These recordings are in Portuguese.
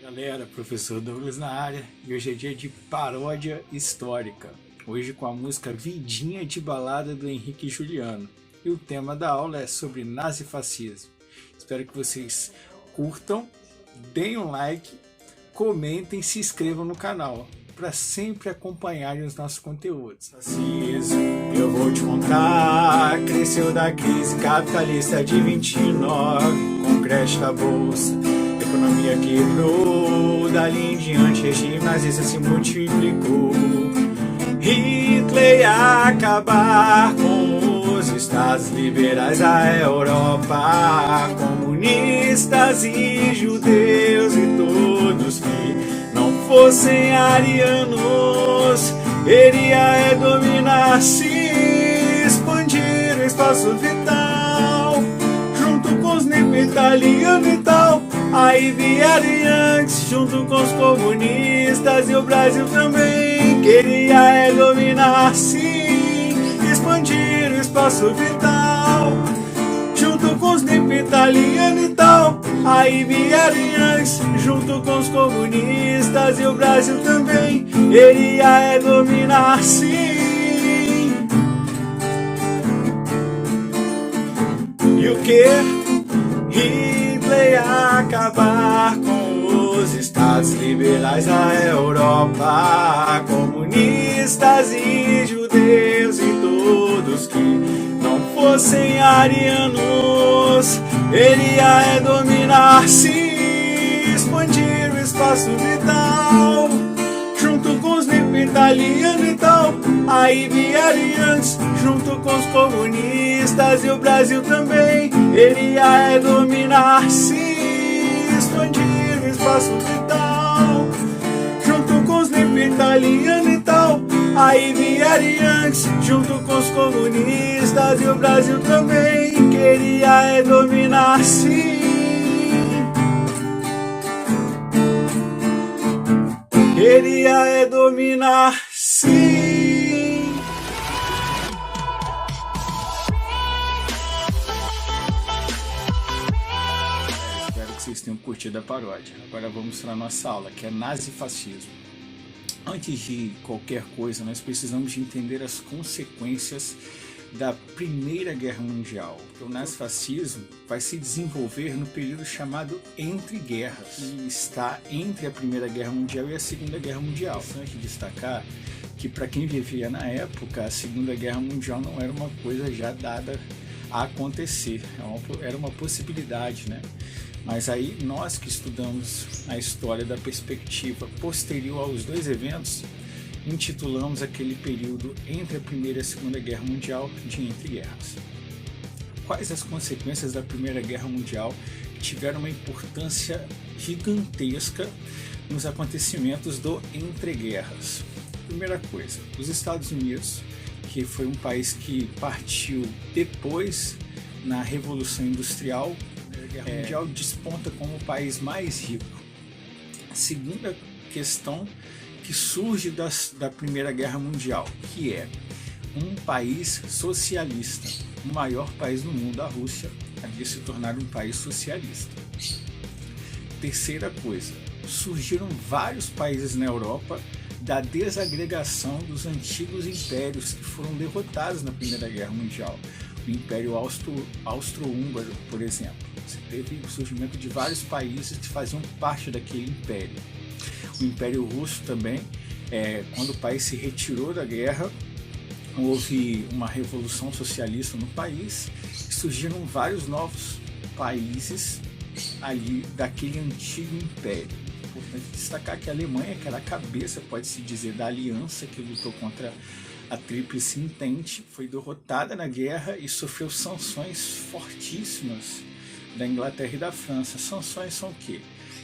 Galera, professor Douglas na área e hoje é dia de paródia histórica. Hoje com a música Vidinha de Balada do Henrique e Juliano. E o tema da aula é sobre nazifascismo. Espero que vocês curtam, deem um like, comentem e se inscrevam no canal para sempre acompanharem os nossos conteúdos. Fascismo, eu vou te contar, cresceu da crise capitalista de 29, com creche da bolsa. Economia quebrou, dali em diante regime nazista se multiplicou. Hitler ia acabar com os estados liberais da Europa, comunistas e judeus e todos que não fossem arianos. Ele ia dominar, se expandir o espaço vital, junto com os italianos e tal. Aí vieram Yankees junto com os comunistas e o Brasil também queria dominar, sim, expandir o espaço vital, junto com os italianos e tal. Aí vieram Yankees junto com os comunistas e o Brasil também queria dominar, sim. E o que? Hitler ia acabar com os estados liberais da Europa, comunistas e judeus e todos que não fossem arianos. Ele ia dominar, se expandir o espaço vital, junto com os italianos e tal. Aí vieram antes, junto com os comunistas e o Brasil também. Ele ia dominar, se expandir o espaço vital, junto com os italianos e tal. Aí vieram antes, junto com os comunistas e o Brasil também. Queria dominar, sim. Queria dominar, sim. Espero que vocês tenham curtido a paródia. Agora vamos para a nossa aula, que é nazifascismo. Antes de qualquer coisa, nós precisamos de entender as consequências da Primeira Guerra Mundial. O nazifascismo vai se desenvolver no período chamado Entre Guerras, que está entre a Primeira Guerra Mundial e a Segunda Guerra Mundial. É interessante destacar que, para quem vivia na época, a Segunda Guerra Mundial não era uma coisa já dada a acontecer, era uma possibilidade, né? Mas aí nós que estudamos a história da perspectiva posterior aos dois eventos, intitulamos aquele período entre a Primeira e a Segunda Guerra Mundial de Entre Guerras. Quais as consequências da Primeira Guerra Mundial que tiveram uma importância gigantesca nos acontecimentos do Entre Guerras? Primeira coisa, os Estados Unidos, que foi um país que partiu depois na Revolução Industrial, a Guerra Mundial desponta como o país mais rico. A segunda questão que surge da Primeira Guerra Mundial, que é um país socialista. O maior país do mundo, a Rússia, havia se tornado um país socialista. Terceira coisa, surgiram vários países na Europa da desagregação dos antigos impérios que foram derrotados na Primeira Guerra Mundial. O Império Austro-Húngaro, por exemplo. Você teve o surgimento de vários países que faziam parte daquele império. O Império Russo também, quando o país se retirou da guerra, houve uma revolução socialista no país e surgiram vários novos países ali daquele antigo império. É importante destacar que a Alemanha, que era a cabeça, pode-se dizer, da aliança que lutou contra a Tríplice Entente, foi derrotada na guerra e sofreu sanções fortíssimas da Inglaterra e da França. Sanções são o quê?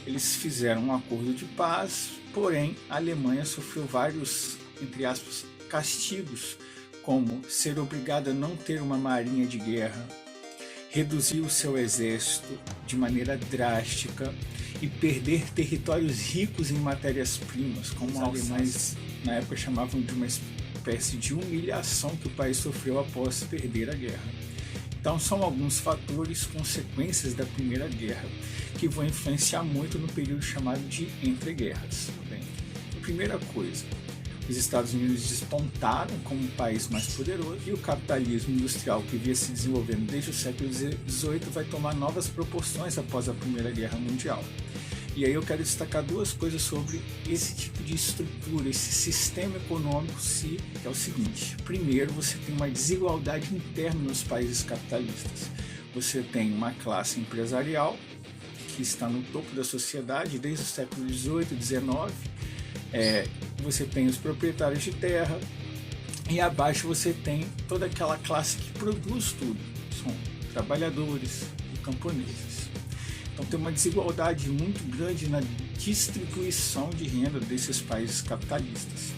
Eles fizeram um acordo de paz, porém a Alemanha sofreu vários, entre aspas, castigos, como ser obrigada a não ter uma marinha de guerra, reduzir o seu exército de maneira drástica e perder territórios ricos em matérias-primas, como os alemães na época chamavam de uma espécie de humilhação que o país sofreu após perder a guerra. Então são alguns fatores, consequências da Primeira Guerra, que vão influenciar muito no período chamado de entreguerras. Bem, primeira coisa, os Estados Unidos despontaram como um país mais poderoso e o capitalismo industrial que vinha se desenvolvendo desde o século XVIII vai tomar novas proporções após a Primeira Guerra Mundial. E aí eu quero destacar duas coisas sobre esse tipo de estrutura, esse sistema econômico, que é o seguinte. Primeiro, você tem uma desigualdade interna nos países capitalistas. Você tem uma classe empresarial que está no topo da sociedade desde o século XVIII, XIX. Você tem os proprietários de terra e abaixo você tem toda aquela classe que produz tudo. São trabalhadores e camponeses. Então tem uma desigualdade muito grande na distribuição de renda desses países capitalistas.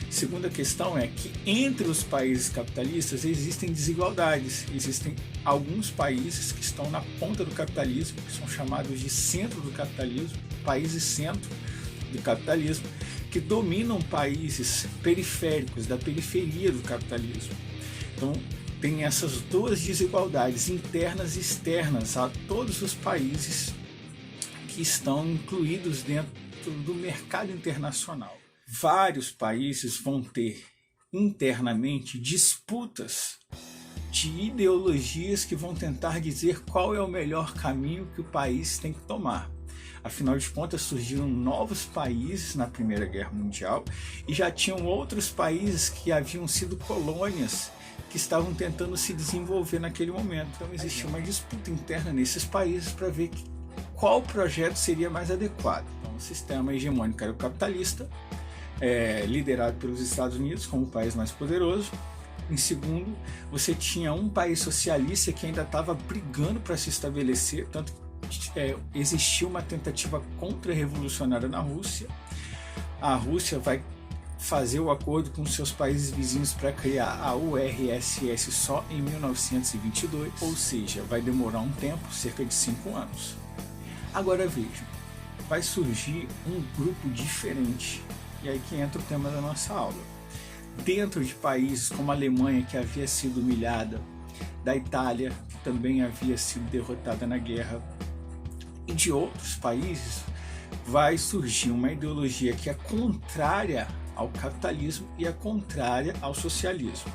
Segunda questão é que entre os países capitalistas existem desigualdades. Existem alguns países que estão na ponta do capitalismo, que são chamados de centro do capitalismo, países centro do capitalismo, que dominam países periféricos, da periferia do capitalismo. Então, tem essas duas desigualdades internas e externas a todos os países que estão incluídos dentro do mercado internacional. Vários países vão ter internamente disputas de ideologias que vão tentar dizer qual é o melhor caminho que o país tem que tomar. Afinal de contas, surgiram novos países na Primeira Guerra Mundial e já tinham outros países que haviam sido colônias que estavam tentando se desenvolver naquele momento. Então existia uma disputa interna nesses países para ver qual projeto seria mais adequado. Então, o sistema hegemônico era o capitalista, liderado pelos Estados Unidos como o país mais poderoso. Em segundo, você tinha um país socialista que ainda estava brigando para se estabelecer, tanto que existia uma tentativa contra-revolucionária na Rússia. A Rússia vai fazer o acordo com seus países vizinhos para criar a URSS só em 1922, ou seja, vai demorar um tempo, cerca de 5 anos. Agora vejam, vai surgir um grupo diferente, e aí que entra o tema da nossa aula. Dentro de países como a Alemanha, que havia sido humilhada, da Itália, que também havia sido derrotada na guerra, e de outros países, vai surgir uma ideologia que é contrária ao capitalismo e é contrária ao socialismo.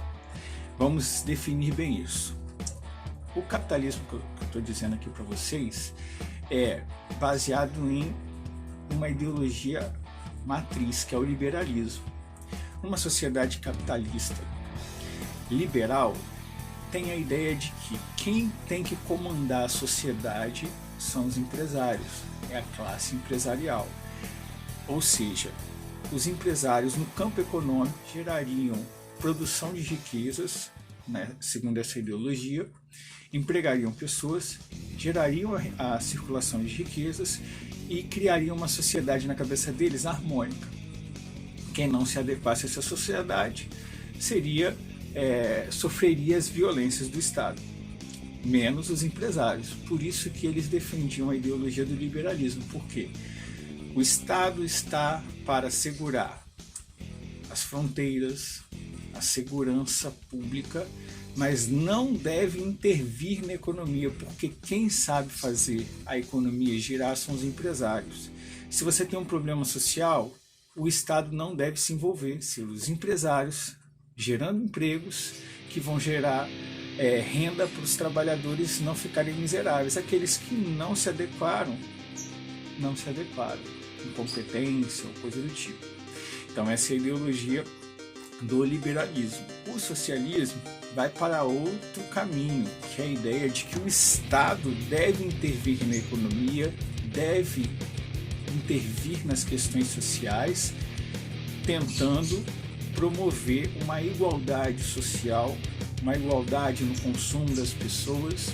Vamos definir bem isso. O capitalismo que eu estou dizendo aqui para vocês é baseado em uma ideologia matriz, que é o liberalismo. Uma sociedade capitalista liberal tem a ideia de que quem tem que comandar a sociedade são os empresários, é a classe empresarial. Ou seja, os empresários no campo econômico gerariam produção de riquezas, né, segundo essa ideologia, empregariam pessoas, gerariam a circulação de riquezas e criariam uma sociedade na cabeça deles harmônica. Quem não se adequasse a essa sociedade sofreria as violências do Estado, menos os empresários. Por isso que eles defendiam a ideologia do liberalismo. Por quê? O Estado está para assegurar as fronteiras, a segurança pública, mas não deve intervir na economia, porque quem sabe fazer a economia girar são os empresários. Se você tem um problema social, o Estado não deve se envolver, se os empresários gerando empregos que vão gerar renda para os trabalhadores não ficarem miseráveis. Aqueles que não se adequaram, incompetência ou coisa do tipo. Então essa é a ideologia do liberalismo. O socialismo vai para outro caminho, que é a ideia de que o Estado deve intervir na economia, deve intervir nas questões sociais, tentando promover uma igualdade social, uma igualdade no consumo das pessoas,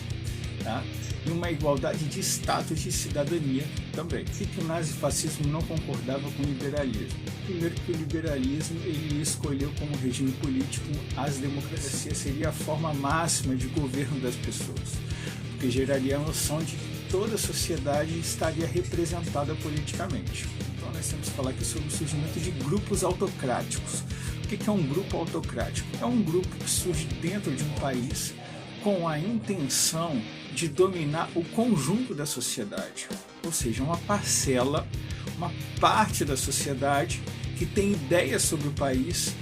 tá? E uma igualdade de status de cidadania também. E que o nazifascismo não concordava com o liberalismo. Primeiro que o liberalismo ele escolheu como regime político as democracias, seria a forma máxima de governo das pessoas, porque geraria a noção de que toda a sociedade estaria representada politicamente. Então nós temos que falar aqui sobre o surgimento de grupos autocráticos. O que é um grupo autocrático? É um grupo que surge dentro de um país com a intenção de dominar o conjunto da sociedade, ou seja, uma parcela, uma parte da sociedade que tem ideias sobre o país,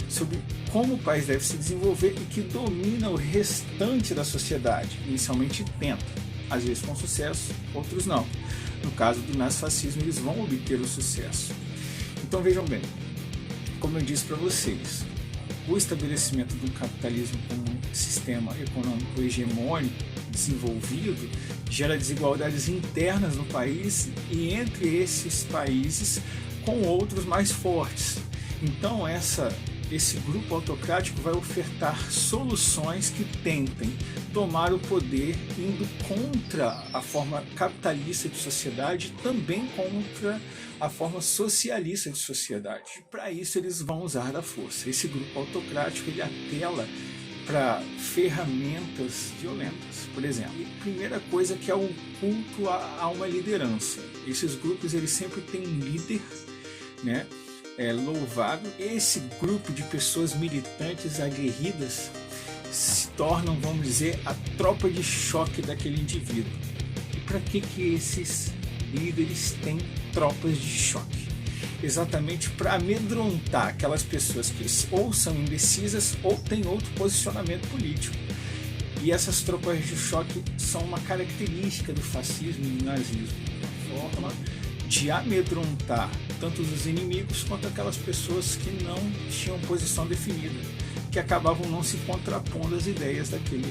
sobre como o país deve se desenvolver e que domina o restante da sociedade. Inicialmente tenta, às vezes com sucesso, outros não. No caso do nazifascismo, eles vão obter o sucesso. Então vejam bem, como eu disse para vocês, o estabelecimento do capitalismo como um sistema econômico hegemônico, desenvolvido, gera desigualdades internas no país e entre esses países com outros mais fortes. Então esse grupo autocrático vai ofertar soluções que tentem tomar o poder indo contra a forma capitalista de sociedade, também contra a forma socialista de sociedade. Para isso eles vão usar da força. Esse grupo autocrático ele apela para ferramentas violentas, por exemplo. A primeira coisa que é o culto a uma liderança. Esses grupos eles sempre têm um líder, né? Louvado. Esse grupo de pessoas militantes aguerridas se tornam, vamos dizer, a tropa de choque daquele indivíduo. E para que esses líderes têm tropas de choque? Exatamente para amedrontar aquelas pessoas que ou são indecisas ou têm outro posicionamento político. E essas tropas de choque são uma característica do fascismo e do nazismo, uma forma de amedrontar tanto os inimigos quanto aquelas pessoas que não tinham posição definida, que acabavam não se contrapondo às ideias daquele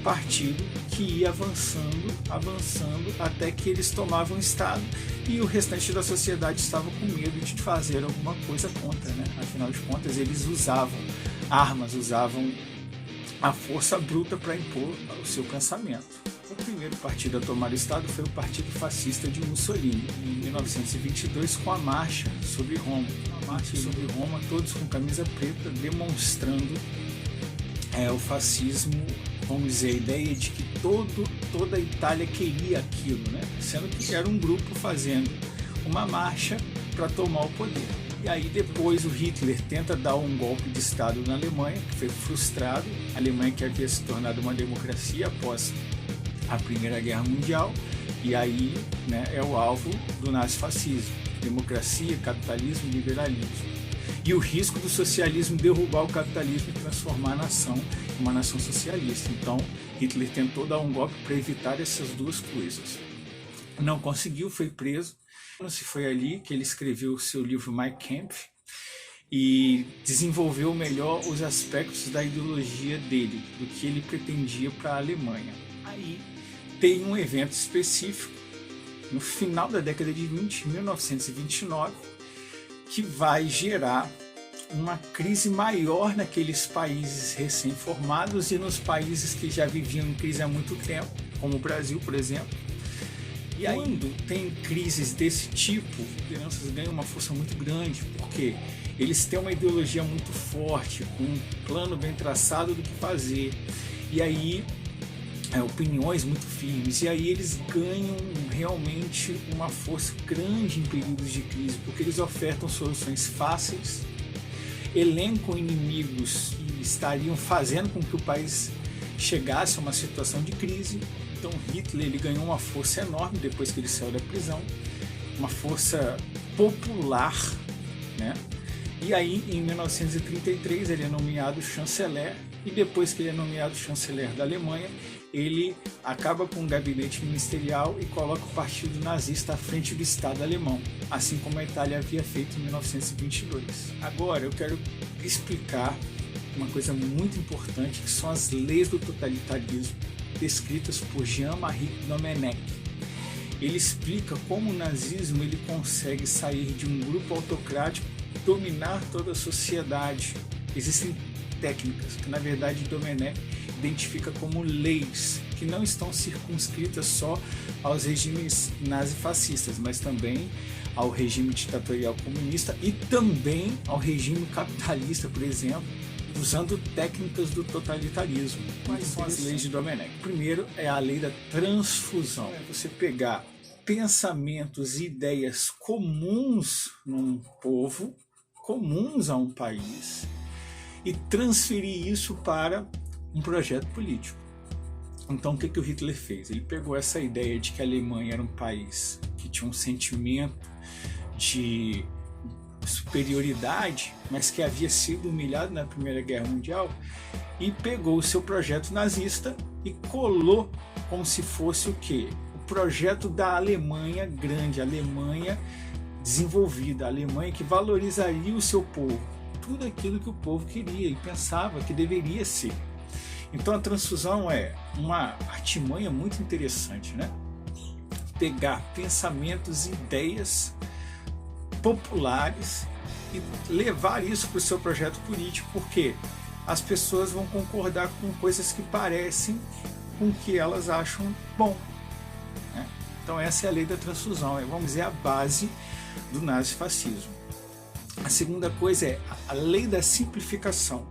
partido que ia avançando até que eles tomavam o Estado e o restante da sociedade estava com medo de fazer alguma coisa contra, né? Afinal de contas, eles usavam armas, usavam a força bruta para impor o seu pensamento. O primeiro partido a tomar o Estado foi o Partido Fascista de Mussolini, em 1922, com a Marcha sobre Roma. A Marcha sobre Roma, todos com camisa preta, demonstrando o fascismo, vamos dizer, a ideia de que toda a Itália queria aquilo, né? Sendo que era um grupo fazendo uma marcha para tomar o poder. E aí depois o Hitler tenta dar um golpe de Estado na Alemanha, que foi frustrado. A Alemanha que havia se tornado uma democracia após a Primeira Guerra Mundial, e aí, né, é o alvo do nazifascismo: democracia, capitalismo, liberalismo. E o risco do socialismo derrubar o capitalismo e transformar a nação em uma nação socialista. Então Hitler tentou dar um golpe para evitar essas duas coisas. Não conseguiu, foi preso. Foi ali que ele escreveu o seu livro Mein Kampf e desenvolveu melhor os aspectos da ideologia dele, do que ele pretendia para a Alemanha. Aí tem um evento específico no final da década de 20, 1929, que vai gerar uma crise maior naqueles países recém-formados e nos países que já viviam em crise há muito tempo, como o Brasil, por exemplo. E aí, quando tem crises desse tipo, as lideranças ganham uma força muito grande, porque eles têm uma ideologia muito forte, com um plano bem traçado do que fazer. E aí opiniões muito firmes, e aí eles ganham realmente uma força grande em períodos de crise, porque eles ofertam soluções fáceis, elencam inimigos que estariam fazendo com que o país chegasse a uma situação de crise. Então Hitler ele ganhou uma força enorme depois que ele saiu da prisão, uma força popular, né? E aí em 1933 ele é nomeado chanceler, e depois que ele é nomeado chanceler da Alemanha, ele acaba com um gabinete ministerial e coloca o partido nazista à frente do Estado alemão, assim como a Itália havia feito em 1922. Agora eu quero explicar uma coisa muito importante, que são as leis do totalitarismo, descritas por Jean-Marie Domenech. Ele explica como o nazismo ele consegue sair de um grupo autocrático e dominar toda a sociedade. Existem técnicas que, na verdade, Domenech identifica como leis, que não estão circunscritas só aos regimes nazifascistas, mas também ao regime ditatorial comunista e também ao regime capitalista, por exemplo, usando técnicas do totalitarismo. Quais são as leis de Domenech? Primeiro é a lei da transfusão. É você pegar pensamentos e ideias comuns num povo, comuns a um país, e transferir isso para um projeto político. Então o que o Hitler fez? Ele pegou essa ideia de que a Alemanha era um país que tinha um sentimento de superioridade, mas que havia sido humilhado na Primeira Guerra Mundial, e pegou o seu projeto nazista e colou como se fosse o quê? O projeto da Alemanha grande, a Alemanha desenvolvida, a Alemanha que valorizaria o seu povo, tudo aquilo que o povo queria e pensava que deveria ser. Então a transfusão é uma artimanha muito interessante, né? Pegar pensamentos, ideias populares e levar isso para o seu projeto político, porque as pessoas vão concordar com coisas que parecem com o que elas acham bom, né? Então essa é a lei da transfusão, vamos dizer, a base do nazifascismo. A segunda coisa é a lei da simplificação.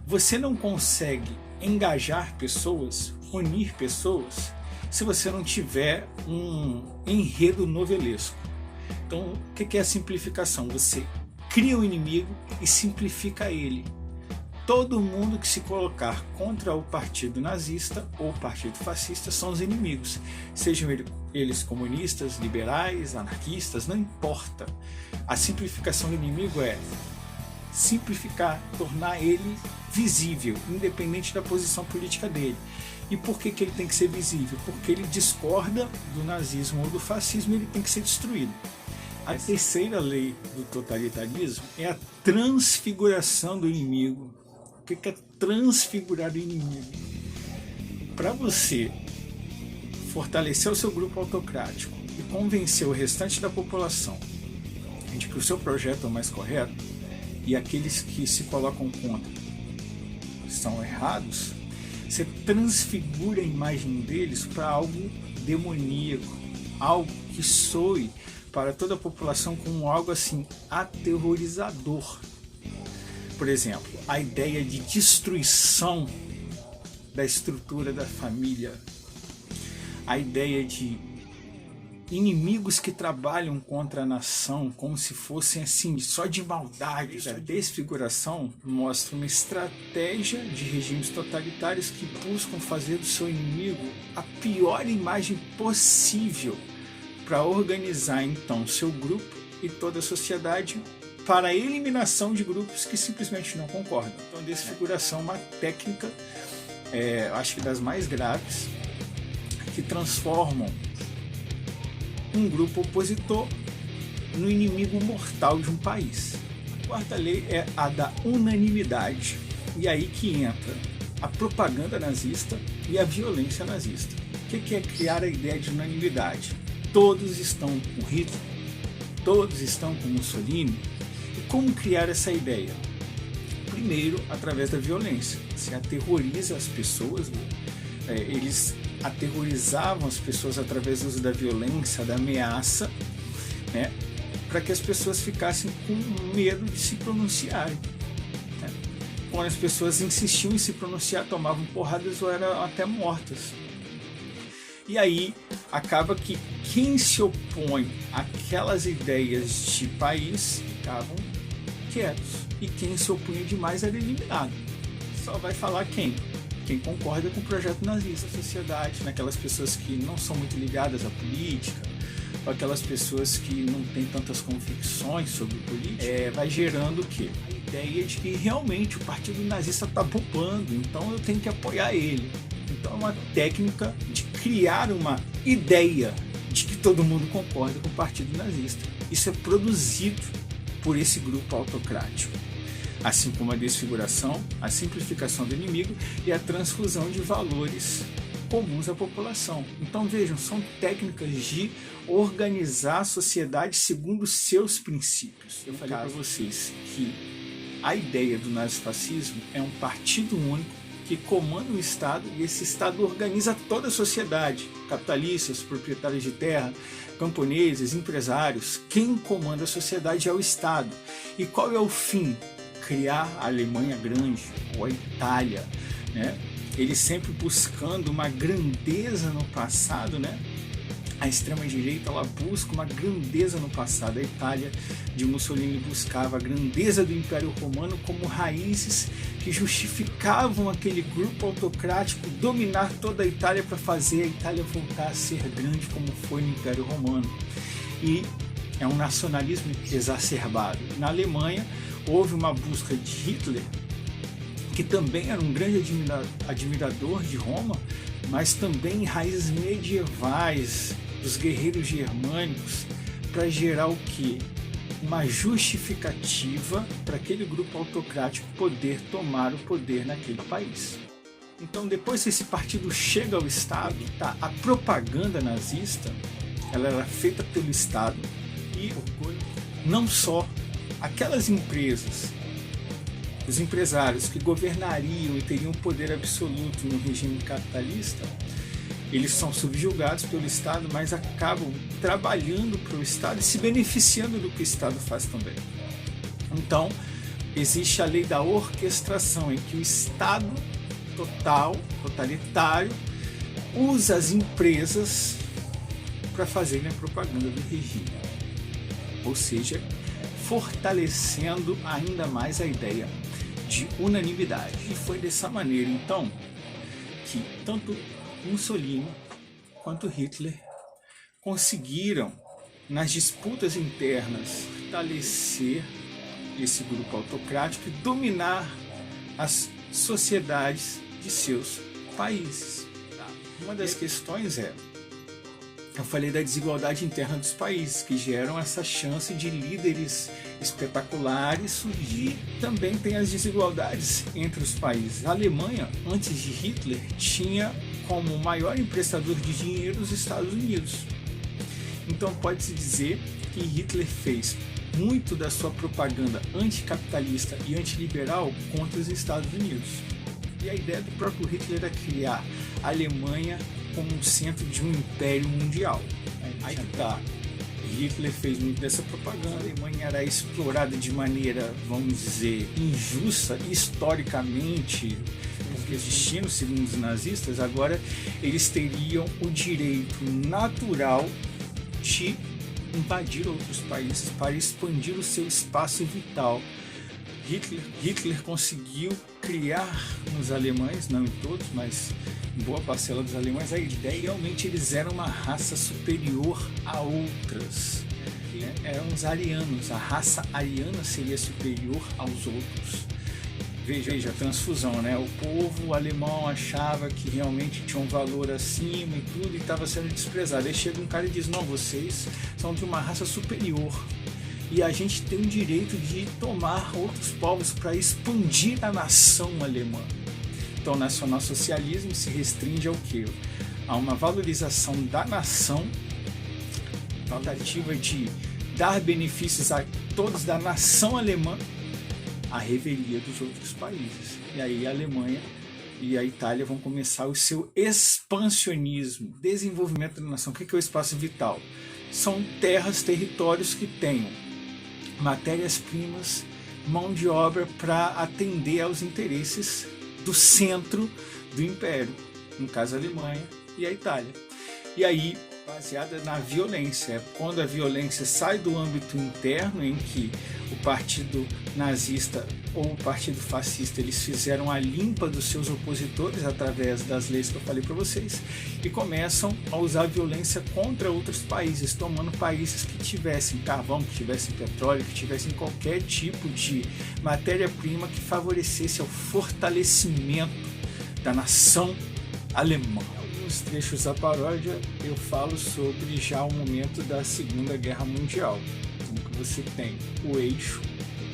Você não consegue engajar pessoas, unir pessoas, se você não tiver um enredo novelesco. Então, o que é a simplificação? Você cria um inimigo e simplifica ele. Todo mundo que se colocar contra o partido nazista ou o partido fascista são os inimigos. Sejam eles comunistas, liberais, anarquistas, não importa. A simplificação do inimigo é simplificar, tornar ele visível, independente da posição política dele. E por que ele tem que ser visível? Porque ele discorda do nazismo ou do fascismo, ele tem que ser destruído. A terceira lei do totalitarismo é a transfiguração do inimigo. O que é transfigurar o inimigo? Para você fortalecer o seu grupo autocrático e convencer o restante da população de que o seu projeto é o mais correto e aqueles que se colocam contra estão errados, você transfigura a imagem deles para algo demoníaco, algo que soe para toda a população como algo assim aterrorizador. Por exemplo, a ideia de destruição da estrutura da família, a ideia de inimigos que trabalham contra a nação como se fossem assim, só de maldade. A desfiguração mostra uma estratégia de regimes totalitários que buscam fazer do seu inimigo a pior imagem possível para organizar então seu grupo e toda a sociedade para a eliminação de grupos que simplesmente não concordam. Então a desfiguração é uma técnica, acho que das mais graves, que transformam um grupo opositor no inimigo mortal de um país. A quarta lei é a da unanimidade. E aí que entra a propaganda nazista e a violência nazista. O que é criar a ideia de unanimidade? Todos estão com Hitler, todos estão com Mussolini. E como criar essa ideia? Primeiro, através da violência. Você aterroriza as pessoas, eles aterrorizavam as pessoas através do uso da violência, da ameaça, né, para que as pessoas ficassem com medo de se pronunciarem. Né? Quando as pessoas insistiam em se pronunciar, tomavam porradas ou eram até mortas. E aí acaba que quem se opõe àquelas ideias de país ficavam quietos, e quem se opunha demais era eliminado. Só vai falar quem concorda com o projeto nazista, a sociedade, naquelas pessoas que não são muito ligadas à política, ou aquelas pessoas que não têm tantas convicções sobre política, vai gerando o quê? A ideia de que realmente o partido nazista está bombando, então eu tenho que apoiar ele. Então é uma técnica de criar uma ideia de que todo mundo concorda com o partido nazista. Isso é produzido por esse grupo autocrático. Assim como a desfiguração, a simplificação do inimigo e a transfusão de valores comuns à população. Então vejam, são técnicas de organizar a sociedade segundo seus princípios. Eu falei para vocês que a ideia do nazifascismo é um partido único que comanda o Estado, e esse Estado organiza toda a sociedade, capitalistas, proprietários de terra, camponeses, empresários. Quem comanda a sociedade é o Estado. E qual é o fim? Criar a Alemanha grande, ou a Itália, né? Eles sempre buscando uma grandeza no passado, né? A extrema-direita ela busca uma grandeza no passado. A Itália de Mussolini buscava a grandeza do Império Romano como raízes que justificavam aquele grupo autocrático dominar toda a Itália para fazer a Itália voltar a ser grande como foi no Império Romano. E é um nacionalismo exacerbado. Na Alemanha houve uma busca de Hitler, que também era um grande admirador de Roma, mas também raízes medievais dos guerreiros germânicos, para gerar o que? Uma justificativa para aquele grupo autocrático poder tomar o poder naquele país. Então, depois que esse partido chega ao Estado, tá, a propaganda nazista ela era feita pelo Estado e não só aquelas empresas, os empresários que governariam e teriam poder absoluto no regime capitalista, eles são subjugados pelo Estado, mas acabam trabalhando para o Estado e se beneficiando do que o Estado faz também. Então, existe a lei da orquestração, em que o Estado totalitário, usa as empresas para fazerem a propaganda do regime. Ou seja, fortalecendo ainda mais a ideia de unanimidade. E foi dessa maneira, então, que tanto Mussolini quanto Hitler conseguiram, nas disputas internas, fortalecer esse grupo autocrático e dominar as sociedades de seus países. Uma das questões eu falei da desigualdade interna dos países, que geram essa chance de líderes espetaculares surgir. Também tem as desigualdades entre os países. A Alemanha, antes de Hitler, tinha como maior emprestador de dinheiro os Estados Unidos. Então pode-se dizer que Hitler fez muito da sua propaganda anticapitalista e antiliberal contra os Estados Unidos. E a ideia do próprio Hitler era criar a Alemanha como um centro de um império mundial. Aí que tá. Hitler fez muito dessa propaganda. A Alemanha era explorada de maneira, vamos dizer, injusta historicamente, porque existindo, segundo os nazistas, agora eles teriam o direito natural de invadir outros países para expandir o seu espaço vital. Hitler conseguiu criar nos alemães, não em todos, mas em boa parcela dos alemães, a ideia realmente eles eram uma raça superior a outras. Eram os arianos, a raça ariana seria superior aos outros. Veja a transfusão, né? O povo alemão achava que realmente tinha um valor acima e tudo, e estava sendo desprezado. Aí chega um cara e diz, não, vocês são de uma raça superior. E a gente tem o direito de tomar outros povos para expandir a nação alemã. Então, o nacionalsocialismo se restringe ao quê? A uma valorização da nação, tentativa de dar benefícios a todos da nação alemã, à revelia dos outros países. E aí a Alemanha e a Itália vão começar o seu expansionismo, desenvolvimento da nação. O que é o espaço vital? São terras, territórios que tenham matérias-primas, mão de obra para atender aos interesses do centro do império, no caso a Alemanha e a Itália. E aí, baseada na violência, quando a violência sai do âmbito interno, em que o partido nazista ou o partido fascista eles fizeram a limpa dos seus opositores através das leis que eu falei para vocês, e começam a usar a violência contra outros países, tomando países que tivessem carvão, que tivessem petróleo, que tivessem qualquer tipo de matéria-prima que favorecesse ao fortalecimento da nação alemã. Nos trechos da paródia eu falo sobre já o momento da Segunda Guerra Mundial, em que você tem o eixo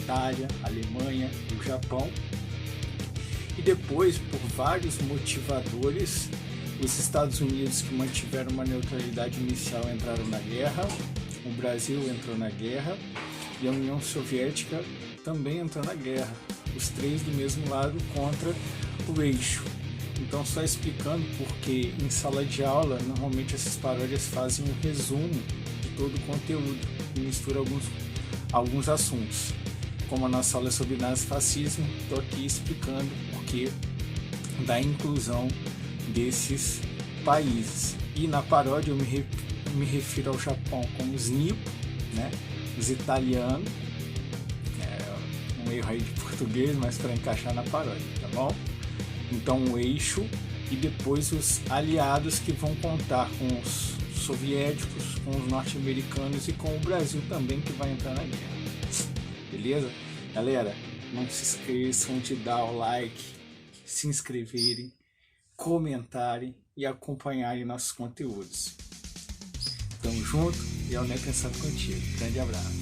Itália, Alemanha e o Japão, e depois, por vários motivadores, os Estados Unidos, que mantiveram uma neutralidade inicial, entraram na guerra, o Brasil entrou na guerra e a União Soviética também entrou na guerra, os três do mesmo lado contra o eixo. Então, só explicando porque em sala de aula, normalmente essas paródias fazem um resumo de todo o conteúdo e mistura alguns assuntos. Como a nossa aula é sobre nazifascismo, estou aqui explicando o porquê da inclusão desses países. E na paródia eu me me refiro ao Japão como os Nippo, né? Os italianos, um erro aí de português, mas para encaixar na paródia, tá bom? Então o eixo e depois os aliados que vão contar com os soviéticos, com os norte-americanos e com o Brasil também que vai entrar na guerra. Beleza? Galera, não se esqueçam de dar o like, se inscreverem, comentarem e acompanharem nossos conteúdos. Tamo junto e eu nem pensando contigo. Grande abraço.